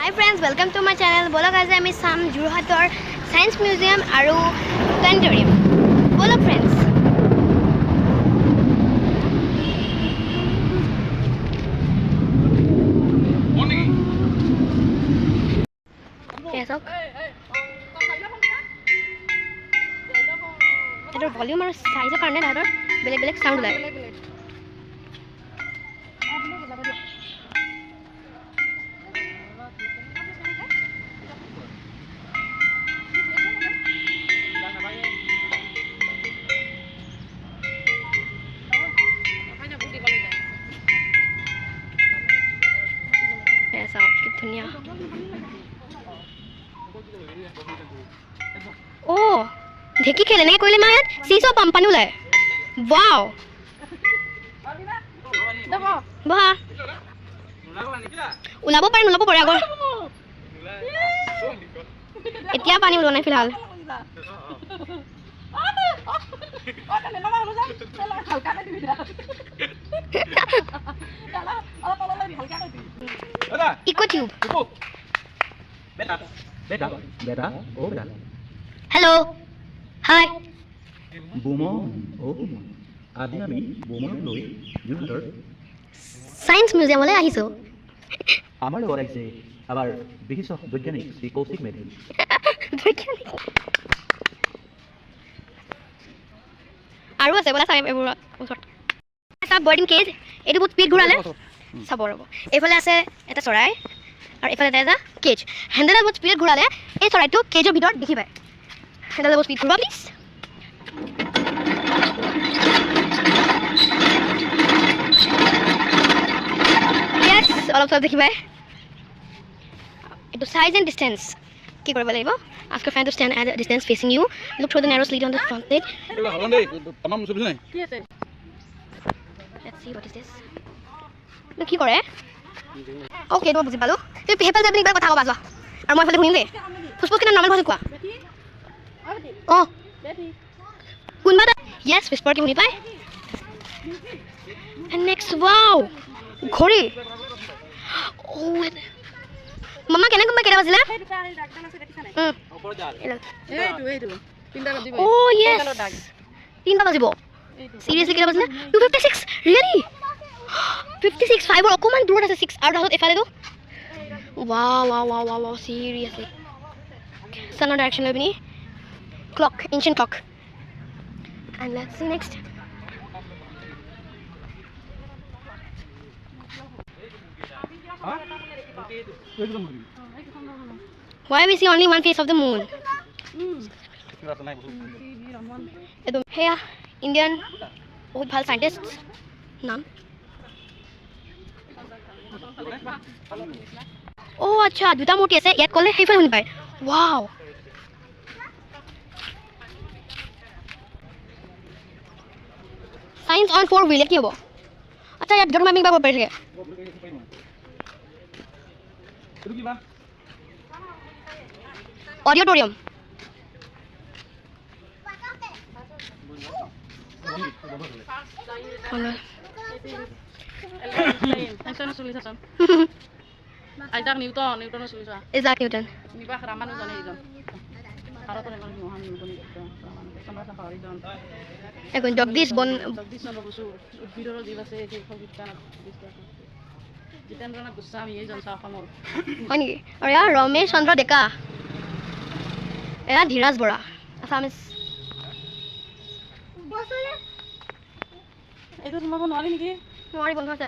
Hi friends, welcome to my channel. Bolok aaj ami sam Jorhator Science Museum aru Planetarium. Bolok friends. Yes, okay. Etor volume aru size karone dahator beleg sound ulai. ऐसा कितनी दुनिया ओ ढेकी खेलने के कोयले मायत सीसो पंपानी उलाय वाव बहा उलाबो पारे আগৰ এতিয়া পানী উলোৱা নাই ফিলহাল इको ट्यूब बेटा ओ बेटा हेलो हाय बुमन ओ আজি আমি বুমন লৈ যোৰহাটৰ সায়েন্স মিউজিয়ামলৈ আহিছো আমাৰ লগত আহিছে আমাৰ বিশিষ্ট বৈজ্ঞানিক শ্ৰী কৌশিক মেধি আৰু আছে বলা চাই এইবোৰ ওচৰত এটা বাৰ্ডিং কেজ এইটো বহুত স্পীড ঘূৰালে চাব ৰ'ব এইফালে আছে এটা চৰাই আৰু এইফালে এটা কেজ হেণ্ডেলে বহুত স্পীড ঘূৰালে এই চৰাইটো কেজৰ ভিতৰত দেখি পায় হেণ্ডেলে বহুত স্পীড ঘূৰাব প্লিজ ইয়েছ অলপ চলপ দেখি পায় এইটো চাইজ এণ্ড ডিষ্টেঞ্চ কি কৰিব লাগিব ask your friend to stand at a distance facing you look through the narrow slit on the front plate কি আছে let's see what is this কি কৰে ওকে তো বুজি পালো তুমি হেপাল যাবি একবাৰ কথা ক'বা যোৱা আৰু মই ফালে শুনিম দেই ফুসফুস কিনা নৰ্মেল ভাষা কোৱা অ কোনবা yes whisper কি শুনি পায় and next wow ঘড়ী oh মামা কেনে কোনবা কেনে বাজিলা oh yes 3টা বাজিব seriously কেনে বাজিলা 256 really 56 5 অকমান দূৰত আছে 6 আৰু তাহত এফালে দো wow seriously sun direction লৈ বিনি clock ancient clock and let's see next why we see only one face of the moon edom heya indian bahut bhal scientist naam oh acha duta moti ase yat kole heifal huni pai wow science on 4 wheel ki hobo acha yat jor mami ba pare thake etu ki ba auditorium Isaac Newton sulisan. Isaac Newton. Ini bah Raman udah nih John. Kalau tuh yang Johan Newton itu sama safari John. Ekon Jagdish bon Jagdish sama busu. Biro di base di kita Jitendra Goswami ये John Safamor. হয় নেকি আৰু ইয়াৰ ৰমেশ চন্দ্ৰ ডেকা এয়া Dhiraj Bora Assamese এইটো তোমাক নোৱাৰি নেকি নোৱাৰি বন্ধ আছে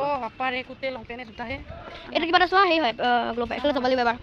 অ বাপাৰে কুতে লংপেনে দুটাহে এইটো কিবা এটা চোৱা হেৰি হয় গ্লোব এফালে যাব লাগিব এবাৰ